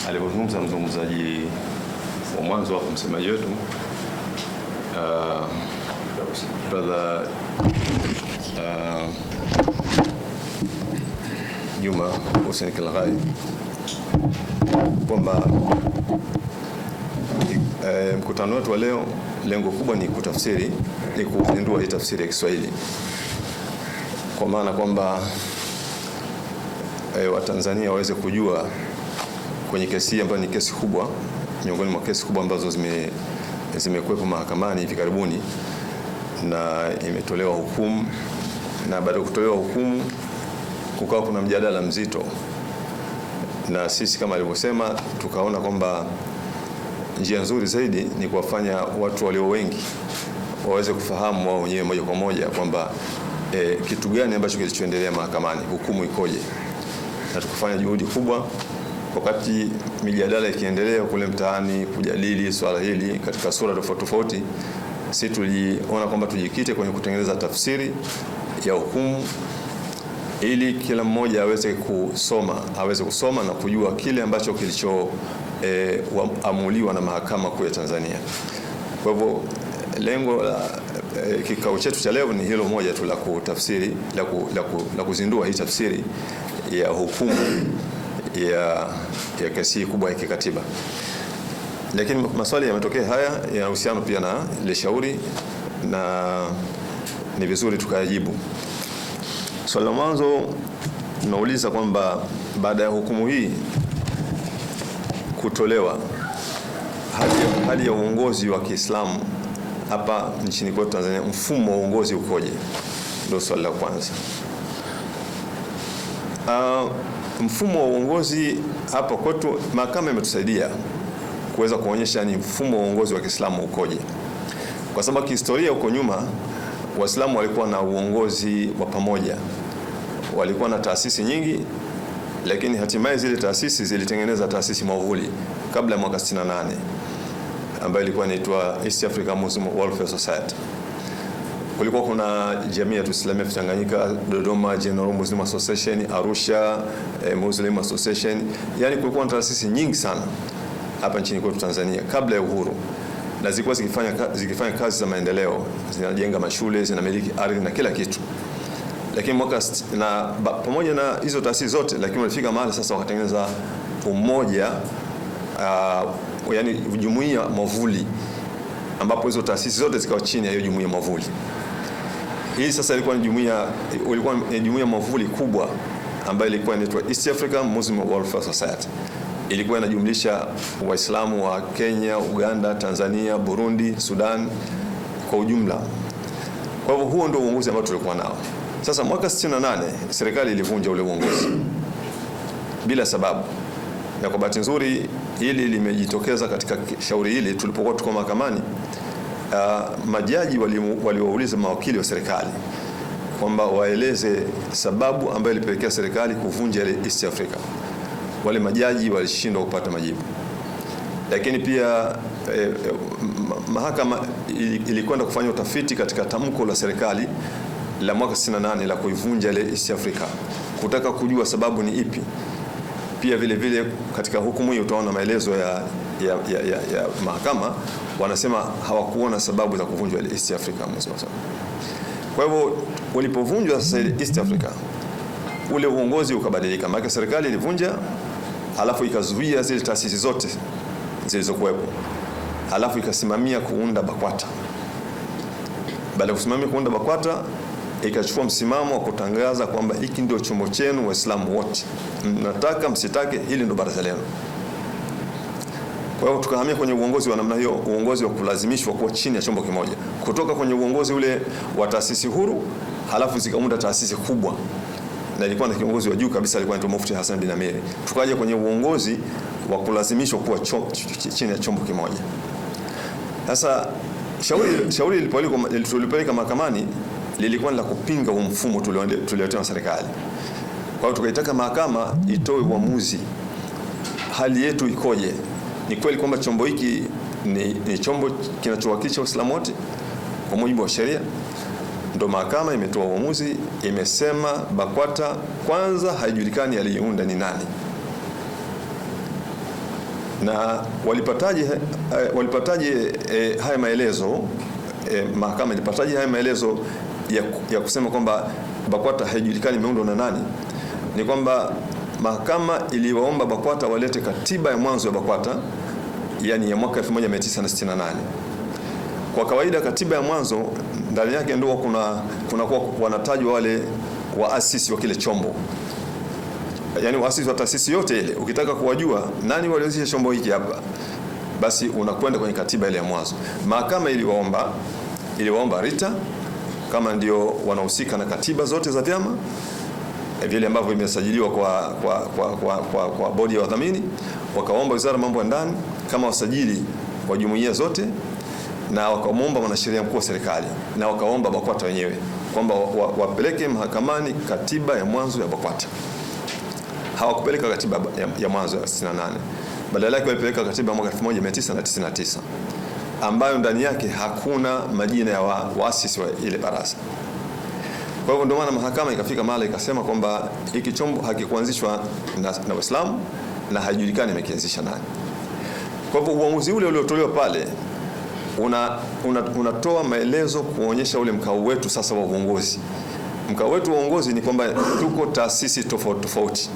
alivyozungumza mzungumzaji wa mwanzo wa msemaji wetu brother Juma Hussein Kilghai kwamba mkutano wetu wa leo lengo kubwa ni kuzindua hii tafsiri ya Kiswahili, kwa maana kwamba Watanzania waweze kujua kwenye kesi ambayo ni kesi kubwa, miongoni mwa kesi kubwa ambazo zimekuwepo mahakamani hivi karibuni na imetolewa hukumu, na baada ya kutolewa hukumu kukawa kuna mjadala mzito, na sisi kama alivyosema tukaona kwamba njia nzuri zaidi ni kuwafanya watu walio wengi waweze kufahamu wao wenyewe moja kwa moja kwamba kitu gani ambacho kilichoendelea mahakamani, hukumu ikoje. Na tukafanya juhudi kubwa wakati mijadala ikiendelea kule mtaani kujadili swala hili katika sura tofauti tofauti. Sisi tuliona kwamba tujikite kwenye kutengeneza tafsiri ya hukumu ili kila mmoja aweze kusoma na kujua kile ambacho kilichoamuliwa na mahakama kuu ya Tanzania. Kwa hivyo lengo la kikao chetu cha leo ni hilo moja tu la kutafsiri, la kuzindua hii tafsiri ya hukumu ya kesi kubwa ya kikatiba. Lakini maswali yametokea haya yanahusiana pia na ile shauri na ni vizuri tukayajibu. Swali la mwanzo tunauliza kwamba baada ya hukumu hii kutolewa, hali ya uongozi wa Kiislamu hapa nchini kwetu Tanzania, mfumo wa uongozi ukoje? Ndio swali la kwanza. Mfumo wa uongozi hapa kwetu, mahakama imetusaidia kuweza kuonyesha ni mfumo wa uongozi wa Kiislamu ukoje, kwa sababu kihistoria huko nyuma Waislamu walikuwa na uongozi wa pamoja, walikuwa na taasisi nyingi, lakini hatimaye zile taasisi zilitengeneza taasisi mavuli kabla ya mwaka 68 ambayo ilikuwa inaitwa East Africa Muslim Welfare Society. Kulikuwa kuna Jamii ya Islamia Tanganyika, Dodoma General Muslim Association, Arusha Muslim Association. Yani kulikuwa na taasisi nyingi sana hapa nchini kwetu Tanzania kabla ya uhuru, na zilikuwa zikifanya kazi za maendeleo, zinajenga mashule, zinamiliki ardhi na kila kitu. Lakini pamoja na hizo taasisi zote, lakini walifika mahali sasa wakatengeneza umoja, yani jumuiya mavuli, ambapo hizo taasisi zote zikawa chini ya hiyo jumuiya mavuli. Hii sasa ilikuwa ni jumuiya mavuli kubwa ambayo ilikuwa inaitwa East Africa Muslim Welfare Society. Ilikuwa inajumlisha Waislamu wa Kenya, Uganda, Tanzania, Burundi, Sudan kwa ujumla. Kwa hivyo huo ndio uongozi ambao tulikuwa nao. Sasa mwaka 68 serikali ilivunja ule uongozi bila sababu. Na kwa bahati nzuri hili limejitokeza katika shauri hili tulipokuwa tuko mahakamani. Majaji waliwauliza mawakili wa serikali kwamba waeleze sababu ambayo ilipelekea serikali kuvunja ile East Africa. Wale majaji walishindwa kupata majibu. Lakini pia mahakama ilikwenda kufanya utafiti katika tamko la serikali la mwaka 68 la kuivunja ile East Africa, kutaka kujua sababu ni ipi. Pia vile vile katika hukumu hii utaona maelezo ya mahakama, wanasema hawakuona sababu za kuvunjwa ile East Africa. Kwa hivyo walipovunjwa sasa ile East Africa, ule uongozi ukabadilika. Maana serikali ilivunja, alafu ikazuia zile taasisi zote zilizokuwepo, alafu ikasimamia kuunda BAKWATA. Baada ya kusimamia kuunda BAKWATA, ikachukua msimamo wa kutangaza kwamba hiki ndio chombo chenu Waislamu wote, mnataka msitake, hili ndio baraza lenu. Kwa hiyo tukahamia kwenye uongozi wa namna hiyo, uongozi wa kulazimishwa kuwa chini ya chombo kimoja, kutoka kwenye uongozi ule wa taasisi huru, halafu zikaunda taasisi kubwa, na ilikuwa na kiongozi wa juu kabisa, alikuwa anaitwa Mufti Hassan bin Amiri. Tukaja kwenye uongozi wa kulazimishwa kuwa chini ya chombo kimoja. Sasa shauri lilipeleka mahakamani lilikuwa la kupinga mfumo tulioletewa na serikali. Kwa hiyo tukaitaka mahakama itoe uamuzi, hali yetu ikoje? Ni kweli kwamba chombo hiki ni chombo kinachowakilisha Waislamu wote kwa mujibu wa sheria? Ndio mahakama imetoa uamuzi, imesema BAKWATA kwanza haijulikani aliyeunda ni nani. Na walipataje haya maelezo, mahakama ilipataje haya maelezo ya kusema kwamba BAKWATA haijulikani imeundwa na nani? Ni kwamba mahakama iliwaomba BAKWATA walete katiba ya mwanzo ya BAKWATA, yani ya mwaka 1968. Kwa kawaida katiba ya mwanzo ndani yake ndio kuna wanatajwa wale waasisi wa kile chombo, yani waasisi wa taasisi yote ile. Ukitaka kuwajua nani walianzisha chombo hiki hapa, basi unakwenda kwenye katiba ile ya mwanzo. Mahakama iliwaomba RITA kama ndio wanahusika na katiba zote za vyama vile ambavyo vimesajiliwa kwa bodi ya wadhamini, wakaomba Wizara ya Mambo ya Ndani kama wasajili wa jumuiya zote, na wakaomba mwanasheria mkuu wa serikali, na wakaomba BAKWATA wenyewe kwamba wapeleke mahakamani katiba ya mwanzo ya BAKWATA. Hawakupeleka katiba ya mwanzo ya 68, badala yake walipeleka katiba ya mwaka 1999 ambayo ndani yake hakuna majina ya waasisi wa ile baraza. Kwa hivyo ndio maana mahakama ikafika mahali ikasema kwamba hiki chombo hakikuanzishwa na Waislamu na haijulikani imekianzisha nani. Kwa hivyo uamuzi ule uliotolewa pale unatoa maelezo kuonyesha ule mkao wetu sasa wa uongozi. Mkao wetu wa uongozi ni kwamba tuko taasisi tofauti.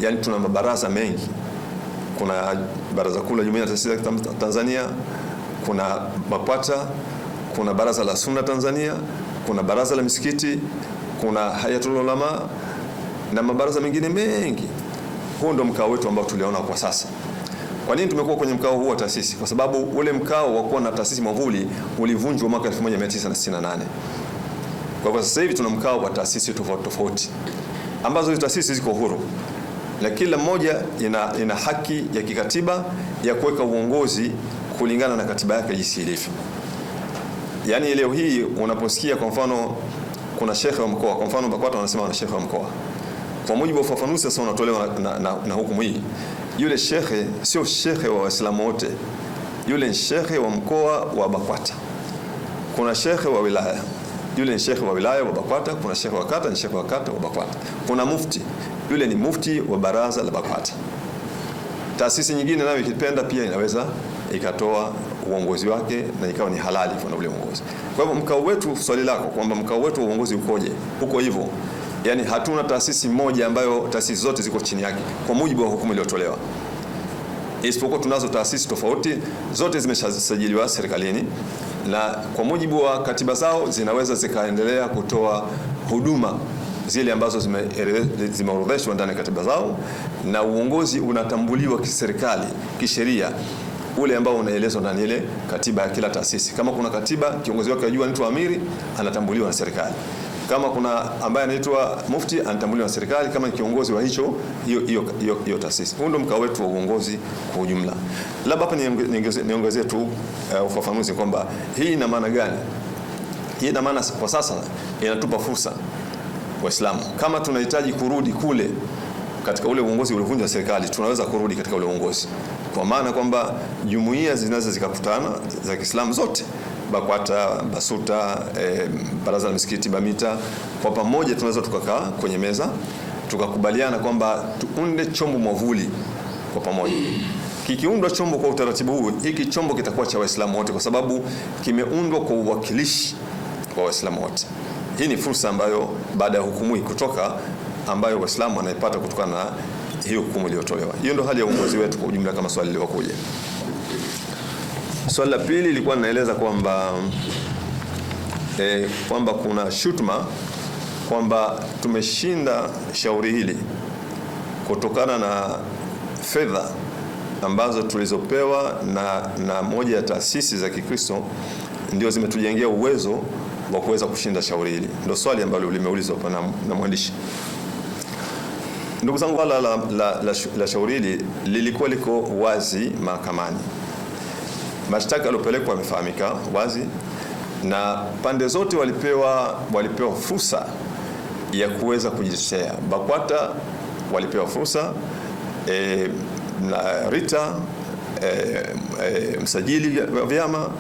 Yaani tuna mabaraza mengi. Kuna Baraza Kuu la Jumuiya ya Taasisi za Tanzania, kuna BAKWATA, kuna Baraza la Sunna Tanzania, kuna Baraza la Misikiti, kuna Hayatul Ulama na mabaraza mengine mengi. Huo ndio mkao wetu ambao tuliona kwa sasa. Kwa nini tumekuwa kwenye mkao huu wa taasisi? Kwa sababu ule mkao wa kuwa na taasisi mwavuli ulivunjwa mwaka 1968. Kwa hivyo sasa hivi tuna mkao wa taasisi tofauti ambazo hizo taasisi ziko huru, na kila mmoja ina haki ya kikatiba ya kuweka uongozi kulingana na katiba yake jinsi ilivyo. Yaani leo hii unaposikia kwa mfano kuna shekhe wa mkoa, kwa mfano BAKWATA wanasema wana shekhe wa mkoa, kwa mujibu wa ufafanuzi sasa unatolewa na hukumu hii, yule shekhe sio shekhe wa Waislamu wote, yule ni shekhe wa mkoa wa BAKWATA. Kuna shekhe wa wilaya, yule ni shekhe wa wilaya wa BAKWATA. Kuna shekhe wa kata, ni shekhe wa kata wa BAKWATA. Kuna mufti, yule ni mufti wa baraza la BAKWATA. Taasisi nyingine nayo ikipenda pia inaweza ikatoa uongozi wake na ikawa ni halali kwa ule uongozi. Kwa hivyo mkao wetu, swali lako kwamba mkao wetu wa uongozi ukoje, huko hivyo. Yaani hatuna taasisi moja ambayo taasisi zote ziko chini yake kwa mujibu wa hukumu iliyotolewa. Isipokuwa tunazo taasisi tofauti, zote zimeshasajiliwa serikalini na kwa mujibu wa katiba zao zinaweza zikaendelea kutoa huduma zile ambazo zimeorodheshwa ndani ya katiba zao, na uongozi unatambuliwa kiserikali, kisheria, ule ambao unaelezwa ndani ile katiba ya kila taasisi. Kama kuna katiba kiongozi wake ajua anaitwa amiri, anatambuliwa na serikali. Kama kuna ambaye anaitwa mufti, anatambuliwa na serikali kama kiongozi wa hiyo taasisi. Huo ndio mkao wetu wa uongozi kwa ujumla. Labda hapa niongezee tu ufafanuzi kwamba hii ina maana gani? Hii ina maana kwa sasa inatupa fursa Waislamu, kama tunahitaji kurudi kule katika ule uongozi uliovunjwa serikali, tunaweza kurudi katika ule uongozi. Kwa maana kwamba jumuiya zinaweza zikakutana za Kiislamu zote, BAKWATA, BASUTA, Baraza la Misikiti, BAMITA, kwa pamoja tunaweza tukakaa kwenye meza tukakubaliana kwamba tuunde chombo mwavuli kwa pamoja. Kikiundwa chombo kwa utaratibu huu, hiki chombo kitakuwa cha Waislamu wote kwa sababu kimeundwa kwa uwakilishi wa Waislamu wote. Hii ni fursa ambayo baada ya hukumu kutoka ambayo Waislamu wanaipata kutokana na hiyo hukumu iliyotolewa. Hiyo ndio hali ya uongozi wetu kwa ujumla kama swali lilivyokuja. Swali la pili lilikuwa linaeleza kwamba kuna shutuma kwamba tumeshinda shauri hili kutokana na fedha ambazo tulizopewa na moja ya taasisi za Kikristo ndio zimetujengea uwezo wa kuweza kushinda shauri hili. Ndio swali ambalo limeulizwa hapa na mwandishi. Ndugu zangu, la shauri hili lilikuwa liko wazi mahakamani. Mashtaka yaliyopelekwa yamefahamika wazi na pande zote walipewa fursa ya kuweza kujitetea. BAKWATA walipewa fursa, na RITA, msajili wa vyama,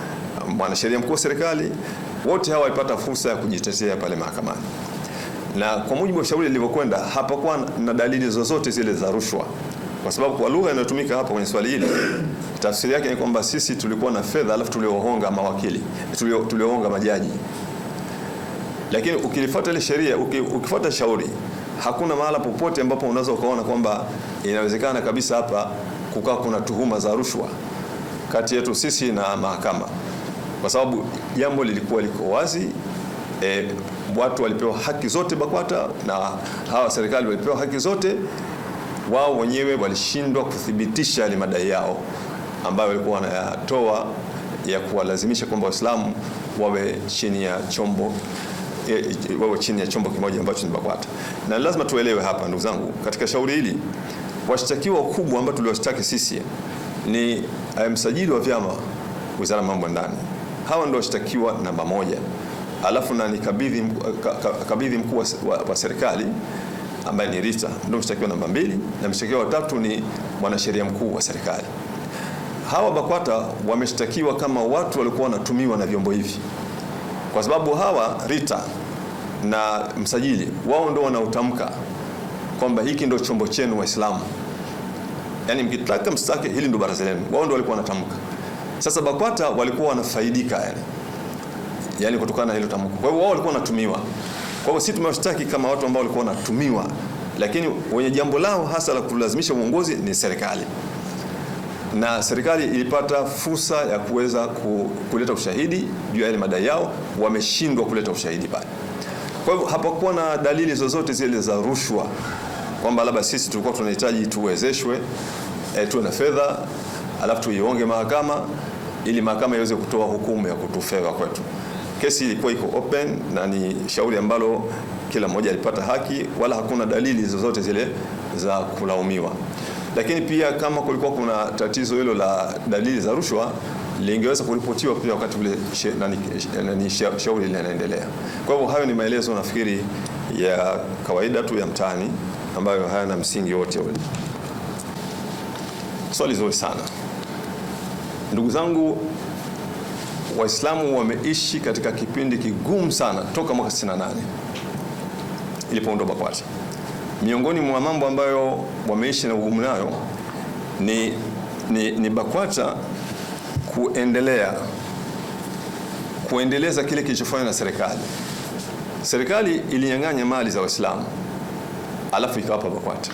mwanasheria mkuu wa serikali, wote hawa walipata fursa ya kujitetea pale mahakamani. Na kwa mujibu wa shauri lilivyokwenda, hapakuwa na dalili zozote zile za rushwa kwa sababu kwa lugha inayotumika hapa kwenye swali hili tafsiri yake ni kwamba sisi tulikuwa na fedha alafu tuliohonga mawakili, tuliohonga majaji. Lakini ukilifuata ile sheria, ukifuata shauri, hakuna mahala popote ambapo unaweza ukaona kwamba inawezekana kabisa hapa kukaa kuna tuhuma za rushwa kati yetu sisi na mahakama, kwa sababu jambo lilikuwa liko wazi. Watu walipewa haki zote BAKWATA na hawa serikali walipewa haki zote. Wao wenyewe walishindwa kuthibitisha yale madai yao ambayo walikuwa wanayatoa ya kuwalazimisha kwamba Waislamu wawe chini ya chombo kimoja ambacho ni BAKWATA. Na lazima tuelewe hapa, ndugu zangu, katika shauri hili washtakiwa wakubwa ambao tuliwashtaki sisi ni msajili wa vyama Wizara ya Mambo ya Ndani. Hawa ndio washtakiwa namba 1. Alafu na kabidhi mkuu wa serikali ambaye ni Rita ndio mshtakiwa namba 2, na mshtakiwa wa 3 ni mwanasheria mkuu wa serikali. Hawa BAKWATA wameshtakiwa kama watu walikuwa wanatumiwa na vyombo hivi, kwa sababu hawa Rita na msajili wao ndio wanautamka kwamba hiki ndio chombo chenu Waislamu, yani mkitaka mstake hili ndio baraza lenu. Wao ndio walikuwa wanatamka. Sasa BAKWATA walikuwa wanafaidika yani kutokana na hilo tamko. Kwa hivyo wao walikuwa wanatumiwa. Kwa hivyo sisi tumewashtaki kama watu ambao walikuwa wanatumiwa, lakini wenye jambo lao hasa la kulazimisha uongozi ni serikali. Na serikali ilipata fursa ya kuweza kuleta ushahidi juu ya ile madai yao, wameshindwa kuleta ushahidi pale. Kwa hivyo hapakuwa na dalili zozote zile za rushwa kwamba labda sisi tulikuwa tunahitaji tuwezeshwe tuwe na fedha alafu tuionge mahakama ili mahakama iweze kutoa hukumu ya kutufeva kwetu. Kesi ilikuwa iko open na ni shauri ambalo kila mmoja alipata haki, wala hakuna dalili zozote zile za kulaumiwa. Lakini pia kama kulikuwa kuna tatizo hilo la dalili za rushwa, lingeweza kuripotiwa pia wakati ule shauri linaendelea. Kwa hivyo hayo ni maelezo nafikiri ya kawaida tu ya mtaani ambayo hayana msingi wote ule. Swali zuri sana. Ndugu zangu, Waislamu wameishi katika kipindi kigumu sana toka mwaka 68 ilipoundwa BAKWATA. Miongoni mwa mambo ambayo wameishi na ugumu nayo ni BAKWATA kuendeleza kile kilichofanywa na serikali. Serikali ilinyang'anya mali za Waislamu alafu ikawapa BAKWATA.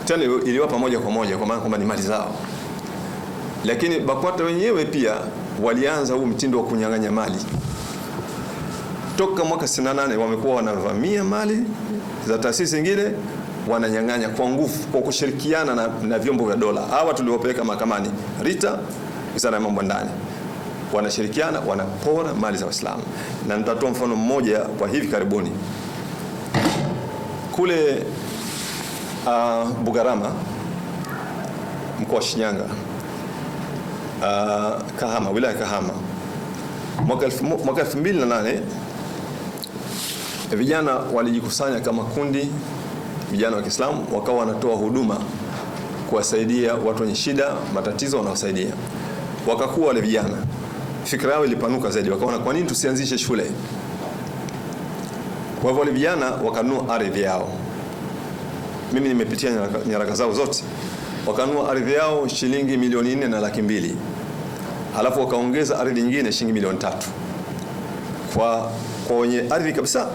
Tena iliwapa moja kwa moja kwa maana kwamba ni mali zao. Lakini BAKWATA wenyewe pia walianza huu mtindo wa kunyang'anya mali. Toka mwaka 68 wamekuwa wanavamia mali za taasisi zingine, wananyang'anya kwa nguvu kwa kushirikiana na vyombo vya dola. Hawa tuliwapeleka mahakamani, Rita, Wizara ya Mambo ya Ndani, wanashirikiana wanapora mali za Waislamu. Na nitatoa mfano mmoja kwa hivi karibuni. Kule Bugarama, mkoa wa Shinyanga, Kahama, wilaya Kahama, mwaka 2008 vijana walijikusanya kama kundi, vijana wa Kiislamu, wakawa wanatoa huduma kuwasaidia watu wenye shida, matatizo, wanawasaidia. Wakakuwa wale vijana, fikra yao ilipanuka zaidi, wakaona kwa nini tusianzishe shule? Kwa hivyo wale vijana wakanunua ardhi yao. Mimi nimepitia nyaraka zao zote. Wakanunua ardhi yao shilingi 4.4 na 200,000. Halafu wakaongeza ardhi nyingine shilingi 3 million kwa wenye ardhi kabisa.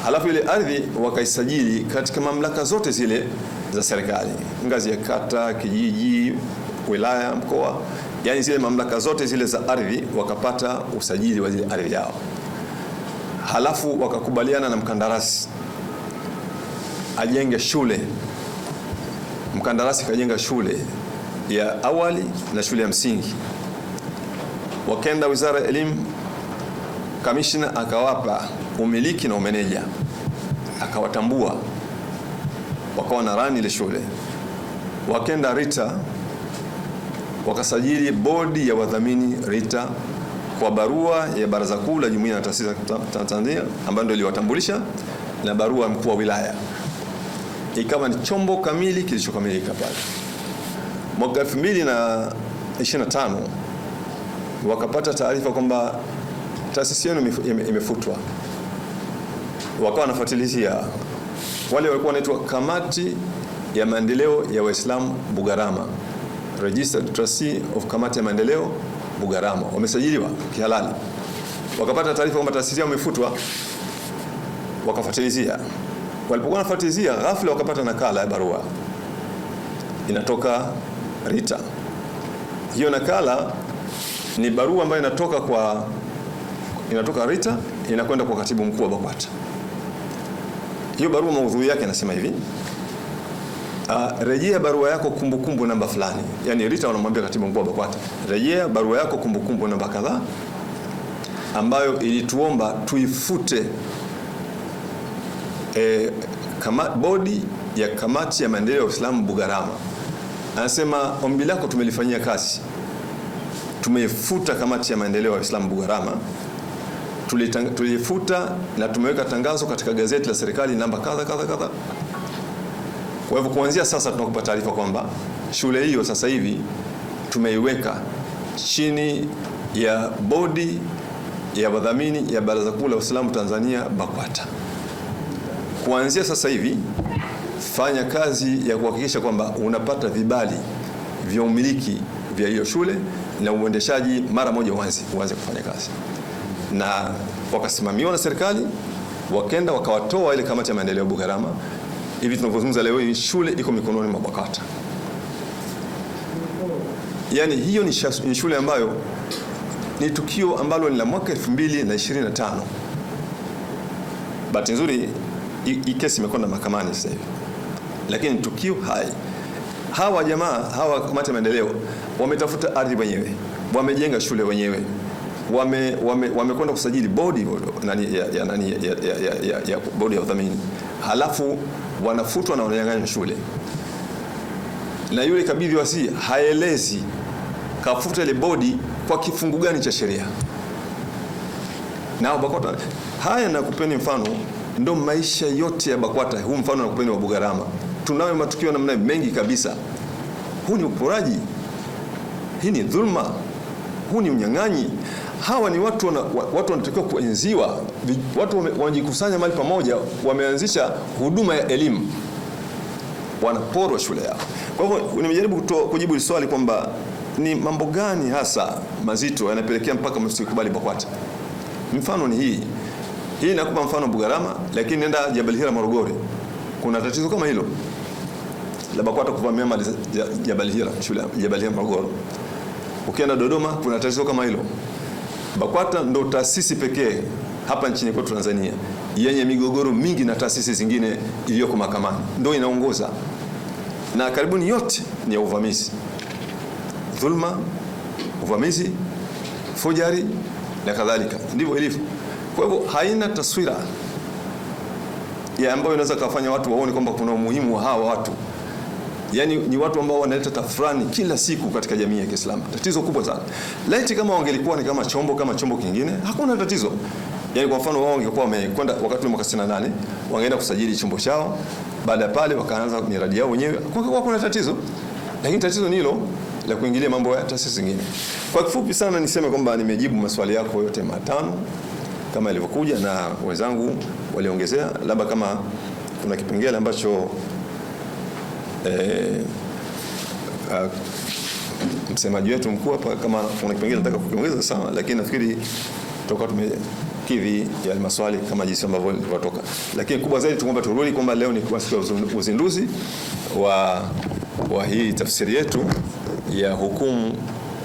Halafu ile ardhi wakaisajili katika mamlaka zote zile za serikali, ngazi ya kata, kijiji, wilaya, mkoa, yani zile mamlaka zote zile za ardhi wakapata usajili wa zile ardhi yao. Halafu wakakubaliana na mkandarasi ajenge shule. Mkandarasi kajenga shule ya awali na shule ya msingi. Wakaenda Wizara ya Elimu, kamishna akawapa umiliki na umeneja, akawatambua, wakawa na rani ile shule. Wakaenda Rita, wakasajili bodi ya wadhamini Rita kwa barua ya Baraza Kuu la Jumuiya na Taasisi za Tanzania ambayo ndio iliwatambulisha, na barua ya mkuu wa wilaya. Ikawa ni chombo kamili kilichokamilika pale. Mwaka 2025 wakapata taarifa kwamba taasisi yenu imefutwa. Wakawa wanafuatilia. Wale walikuwa wanaitwa kamati ya maendeleo ya Waislamu Bugarama, registered trustee of kamati ya maendeleo Bugarama, wamesajiliwa kihalali. Wakapata taarifa kwamba taasisi yao imefutwa, wakafuatilizia. Walipokuwa wanafuatilizia, ghafla wakapata nakala ya barua inatoka RITA. Hiyo nakala ni barua ambayo inatoka RITA inakwenda kwa katibu mkuu wa BAKWATA. Hiyo barua maudhui yake inasema hivi: rejea barua yako kumbukumbu namba fulani. Yani RITA wanamwambia katibu mkuu wa BAKWATA, rejea barua yako kumbukumbu namba kadhaa ambayo ilituomba tuifute bodi ya kamati ya maendeleo ya Uislamu Bugarama. Anasema ombi lako tumelifanyia kazi, tumeifuta kamati ya maendeleo ya Uislamu Bugarama, tulifuta na tumeweka tangazo katika gazeti la serikali namba kadha kadha kadha. Kwa hivyo kuanzia sasa tunakupa taarifa kwamba shule hiyo sasa hivi tumeiweka chini ya bodi ya wadhamini ya Baraza Kuu la Uislamu Tanzania BAKWATA. Kuanzia sasa hivi fanya kazi ya kuhakikisha kwamba unapata vibali vya umiliki vya hiyo shule na uendeshaji mara moja uanze kufanya kazi. Na wakasimamiwa na serikali, wakenda wakawatoa ile kamati ya maendeleo Bugarama. Hivi tunavyozungumza leo hii shule iko mikononi mwa BAKWATA. Yani hiyo ni shule ambayo ni tukio ambalo ni la mwaka 2025. Bahati nzuri hii kesi imekwenda mahakamani sasa hivi. Lakini tukio hai. Hawa kamati ya maendeleo wametafuta ardhi wenyewe, wamejenga shule wenyewe, wamekwenda kusajili bodi ya bodi ya udhamini. Halafu wanafutwa na wananyang'anywa shule. Na yule kabidhi wasi haelezi kafuta ile bodi kwa kifungu gani cha sheria. Na BAKWATA haya, na kupeni mfano ndo maisha yote ya BAKWATA. Huu mfano na kupeni wa Bugarama. Tunayo matukio namna mengi kabisa. Huu ni uporaji, hii ni dhulma, huu ni unyang'anyi. Hawa ni watu wanatakiwa kuenziwa. Watu wanajikusanya mahali pamoja, wameanzisha huduma ya elimu, wanaporwa shule yao. Kwa hivyo nimejaribu kujibu swali kwamba ni mambo gani hasa mazito yanapelekea mpaka msikubali BAKWATA. Mfano ni hii nakupa mfano Bugarama, lakini nenda Jabal Hira Morogoro, kuna tatizo kama hilo la BAKWATA kuvamia mali Jabal Hira, shule Jabal Hira Morogoro. Ukienda Dodoma kuna tatizo kama hilo. BAKWATA ndo taasisi pekee hapa nchini kwetu Tanzania yenye migogoro mingi na taasisi zingine iliyoko mahakamani, ndio inaongoza, na karibuni yote ni ya uvamizi, dhulma, uvamizi, fujari na kadhalika. Ndivyo ilivyo. Kwa hivyo haina taswira ya ambayo inaweza kufanya watu waone kwamba kuna umuhimu wa hawa watu. Yani ni watu ambao wanaleta tafrani kila siku katika jamii ya Kiislamu. Tatizo kubwa sana. Laiti kama wangelikuwa ni kama chombo kingine, hakuna tatizo. Yani kwa mfano wao wangekuwa wamekwenda wakati wa mwaka 68, wangeenda kusajili chombo chao, baada ya pale wakaanza miradi yao wenyewe, kwa kuna tatizo. Lakini tatizo ni hilo la kuingilia mambo ya taasisi zingine. Kwa kifupi sana niseme kwamba nimejibu maswali yako yote matano kama ilivyokuja, na wenzangu waliongezea, labda kama kuna kipengele ambacho msemaji wetu mkuu hapa kama kuna kipengele nataka kukiongeza sawa, lakini nafikiri tutakuwa tumekidhi ya maswali kama jinsi ambavyo yatoka. Lakini kubwa zaidi tuomba turudi kwamba leo ni kwa siku ya uzinduzi wa hii tafsiri yetu ya hukumu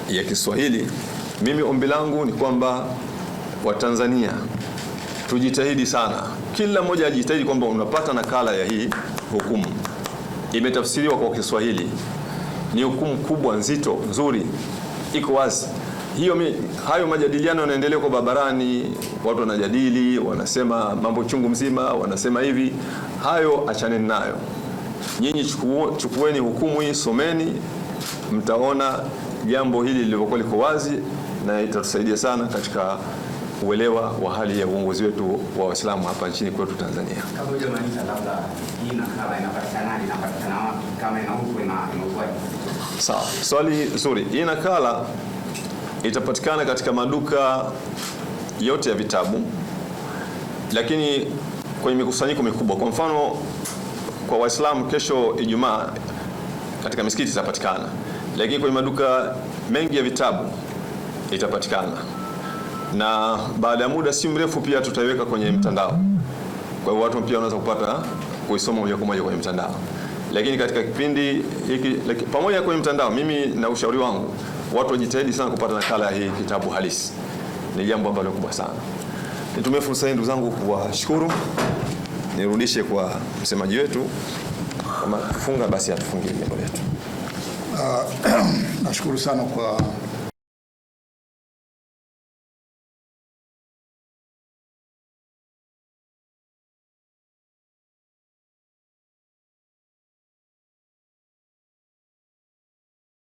ya Kiswahili. Mimi ombi langu ni kwamba Watanzania tujitahidi sana, kila mmoja ajitahidi kwamba unapata nakala ya hii hukumu. Imetafsiriwa kwa Kiswahili, ni hukumu kubwa, nzito, nzuri, iko wazi. Hayo majadiliano yanaendelea kwa barabarani, watu wanajadili, wanasema mambo chungu mzima, wanasema hivi. Hayo achaneni nayo. Nyinyi chukueni hukumu hii, someni, mtaona jambo hili lilivyokuwa liko wazi, na itatusaidia sana katika uelewa wa hali ya uongozi wetu wa Waislamu hapa nchini kwetu Tanzania. Kabla hujamaliza, labda hii nakala inapatikana wapi, kama ina huko inakuwa? Sawa, swali zuri. Hii nakala itapatikana katika maduka yote ya vitabu, lakini kwenye mikusanyiko mikubwa. Kwa mfano kwa Waislamu kesho Ijumaa katika misikiti itapatikana, lakini kwenye maduka mengi ya vitabu itapatikana, na baada ya muda si mrefu pia tutaiweka kwenye mtandao. Kwa hiyo watu pia wanaweza kupata kuisoma moja kwa moja kwenye mtandao. Lakini katika kipindi hiki pamoja kwenye mtandao, mimi na ushauri wangu watu wajitahidi sana kupata nakala ya hii kitabu halisi. Ni jambo ambalo kubwa sana. Nitumie fursa hii ndugu zangu kuwashukuru. Nirudishe kwa msemaji wetu, kama kufunga basi atufungie jambo letu. Nashukuru sana kwa